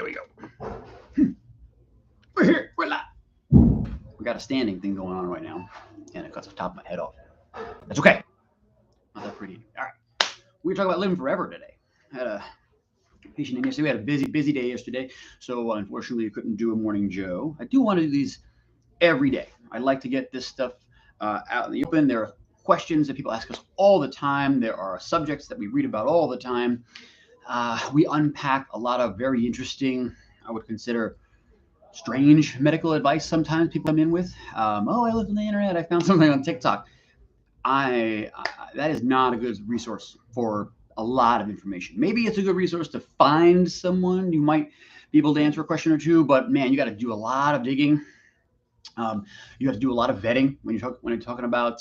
we go. We're here. We're live. We got a standing thing going on right now, and it cuts the top of my head off. That's okay. Not that pretty. All right. We're talking about living forever today. I had a patient in yesterday. We had a busy day yesterday, so unfortunately, I couldn't do a morning Joe. I do want to do these every day. I like to get this stuff out in the open. There are questions that people ask us all the time. There are subjects that we read about all the time. We unpack a lot of very interesting, I would consider strange medical advice sometimes people come in with. I looked on the internet, I found something on TikTok. That is not a good resource for a lot of information. Maybe it's a good resource to find someone you might be able to answer a question or two, but man, you got to do a lot of digging. You have to do a lot of vetting when you're talking about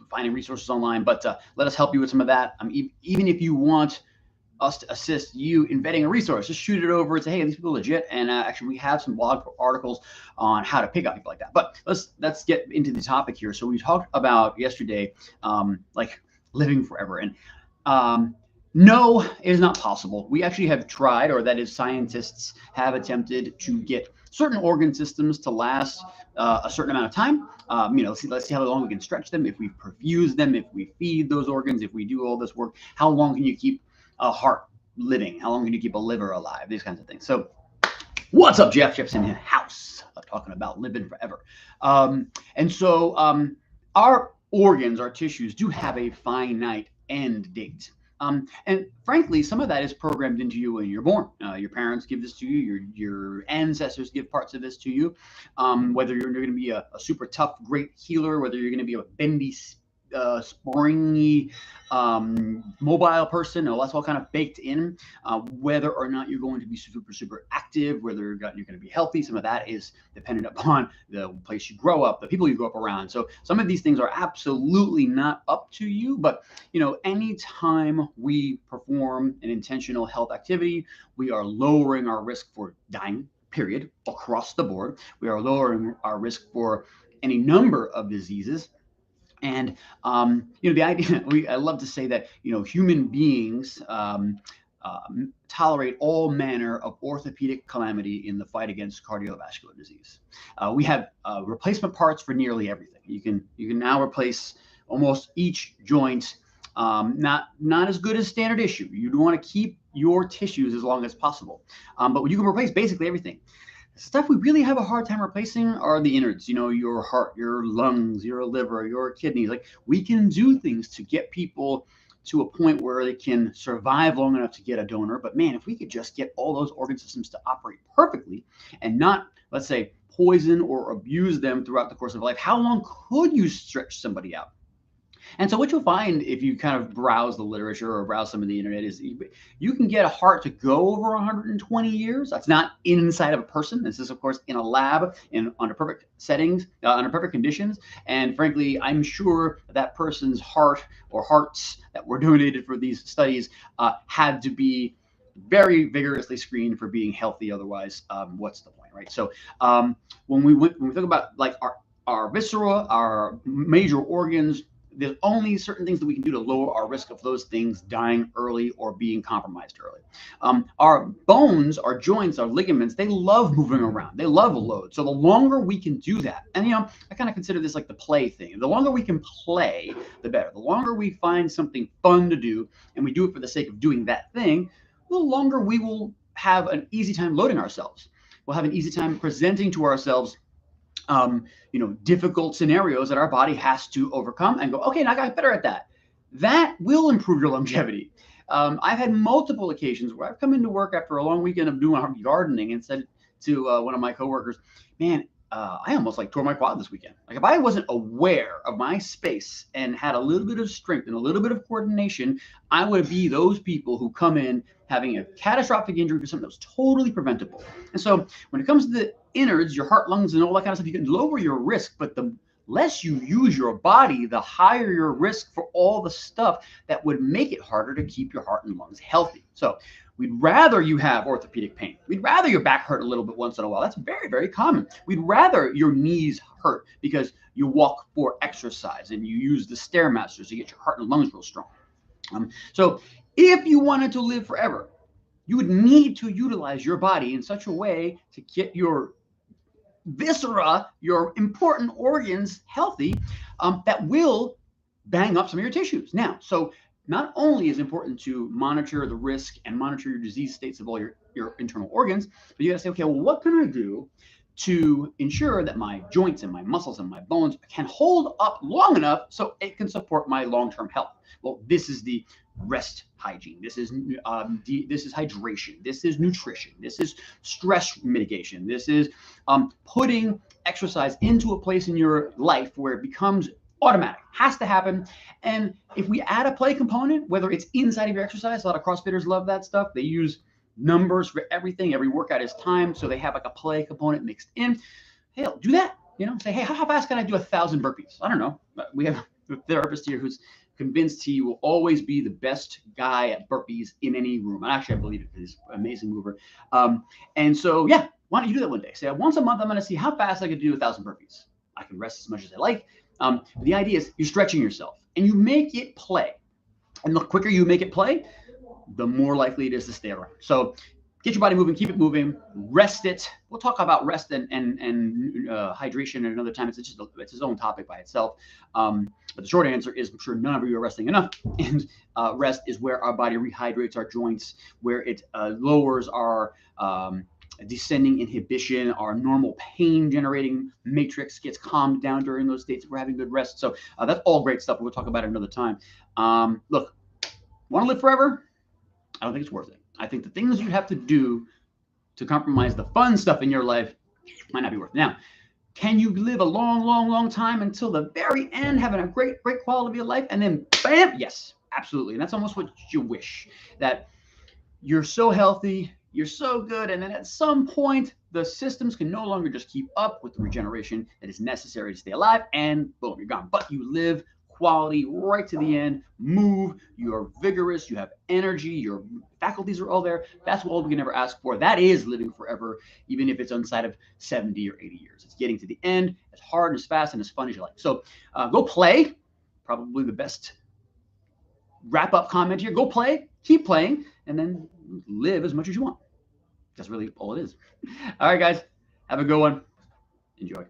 finding resources online. But let us help you with some of that. Even if you want us to assist you in vetting a resource, just shoot it over and say, hey, these people are legit. And actually, we have some blog articles on how to pick up people like that. But let's get into the topic here. So we talked about yesterday, like living forever. And no, it is not possible. We actually have tried, or that is, scientists have attempted to get certain organ systems to last a certain amount of time. Let's see how long we can stretch them. If we perfuse them, if we feed those organs, if we do all this work, how long can you keep a heart living? How long can you keep a liver alive? These kinds of things. So what's up, Jeff? Jeff's in the house talking about living forever. Our organs, our tissues do have a finite end date. And frankly, some of that is programmed into you when you're born. Your parents give this to you. Your ancestors give parts of this to you. Whether you're going to be a super tough, great healer, whether you're going to be a bendy, springy, mobile person, that's all kind of baked in. Whether or not you're going to be super active, whether you're going to be healthy, some of that is dependent upon the place you grow up, the people you grow up around. So some of these things are absolutely not up to you. But anytime we perform an intentional health activity, we are lowering our risk for dying, period, across the board. We are lowering our risk for any number of diseases. And the idea, I love to say that human beings tolerate all manner of orthopedic calamity in the fight against cardiovascular disease. We have replacement parts for nearly everything. You can now replace almost each joint. Not as good as standard issue. You want to keep your tissues as long as possible, but you can replace basically everything. Stuff we really have a hard time replacing are the innards, your heart, your lungs, your liver, your kidneys. Like, we can do things to get people to a point where they can survive long enough to get a donor. But man, if we could just get all those organ systems to operate perfectly and not, let's say, poison or abuse them throughout the course of life, how long could you stretch somebody out? And so what you'll find if you kind of browse the literature or browse some of the internet is you can get a heart to go over 120 years. That's not inside of a person. This is, of course, in a lab, under perfect settings, under perfect conditions. And frankly, I'm sure that person's heart or hearts that were donated for these studies had to be very vigorously screened for being healthy. Otherwise, what's the point, right? So when we talk about like our viscera, our major organs, there's only certain things that we can do to lower our risk of those things dying early or being compromised early. Our bones, our joints, our ligaments, they love moving around. They love a load. So the longer we can do that, and I kind of consider this like the play thing. The longer we can play, the better. The longer we find something fun to do, and we do it for the sake of doing that thing, the longer we will have an easy time loading ourselves. We'll have an easy time presenting to ourselves difficult scenarios that our body has to overcome and go, okay, now I got better at that. That will improve your longevity. I've had multiple occasions where I've come into work after a long weekend of doing gardening and said to one of my coworkers, man, I almost tore my quad this weekend. Like, if I wasn't aware of my space and had a little bit of strength and a little bit of coordination, I would be those people who come in having a catastrophic injury for something that was totally preventable. And so when it comes to the innards, your heart, lungs, and all that kind of stuff, you can lower your risk, but the less you use your body, the higher your risk for all the stuff that would make it harder to keep your heart and lungs healthy. So we'd rather you have orthopedic pain. We'd rather your back hurt a little bit once in a while. That's very, very common. We'd rather your knees hurt because you walk for exercise and you use the Stairmasters to get your heart and lungs real strong. So if you wanted to live forever, you would need to utilize your body in such a way to get your viscera, your important organs healthy, that will bang up some of your tissues. Now, so not only is it important to monitor the risk and monitor your disease states of all your internal organs, but you got to say, okay, well, what can I do to ensure that my joints and my muscles and my bones can hold up long enough so it can support my long-term health? Well, this is the rest hygiene. This is hydration. This is nutrition. This is stress mitigation. This is putting exercise into a place in your life where it becomes automatic, has to happen. And if we add a play component, whether it's inside of your exercise, a lot of CrossFitters love that stuff. They use numbers for everything. Every workout is timed, so they have like a play component mixed in. Hell, do that. Say, hey, how fast can I do 1,000 burpees? I don't know. We have a therapist here who's convinced he will always be the best guy at burpees in any room. And actually, I believe it because he's an amazing mover. And so, yeah, why don't you do that one day? Say, once a month, I'm going to see how fast I can do 1,000 burpees. I can rest as much as I like. The idea is you're stretching yourself and you make it play. And the quicker you make it play, the more likely it is to stay around. So get your body moving, keep it moving, rest it. We'll talk about rest and hydration at another time. It's its own topic by itself. But the short answer is I'm sure none of you are resting enough. And rest is where our body rehydrates our joints, where it lowers our descending inhibition, our normal pain generating matrix gets calmed down during those states if we're having good rest. So that's all great stuff. We'll talk about it another time. Look, want to live forever? I don't think it's worth it. I think the things you have to do to compromise the fun stuff in your life might not be worth it. Now, can you live a long, long, long time until the very end, having a great, great quality of life, and then bam? Yes, absolutely. And that's almost what you wish, that you're so healthy, you're so good, and then at some point, the systems can no longer just keep up with the regeneration that is necessary to stay alive, and boom, you're gone. But you live quality right to the end, move, you're vigorous, you have energy, your faculties are all there. That's all we can ever ask for. That is living forever, even if it's inside of 70 or 80 years. It's getting to the end as hard and as fast and as fun as you like. So go play, probably the best wrap-up comment here. Go play, keep playing, and then live as much as you want. That's really all it is. All right, guys, have a good one. Enjoy.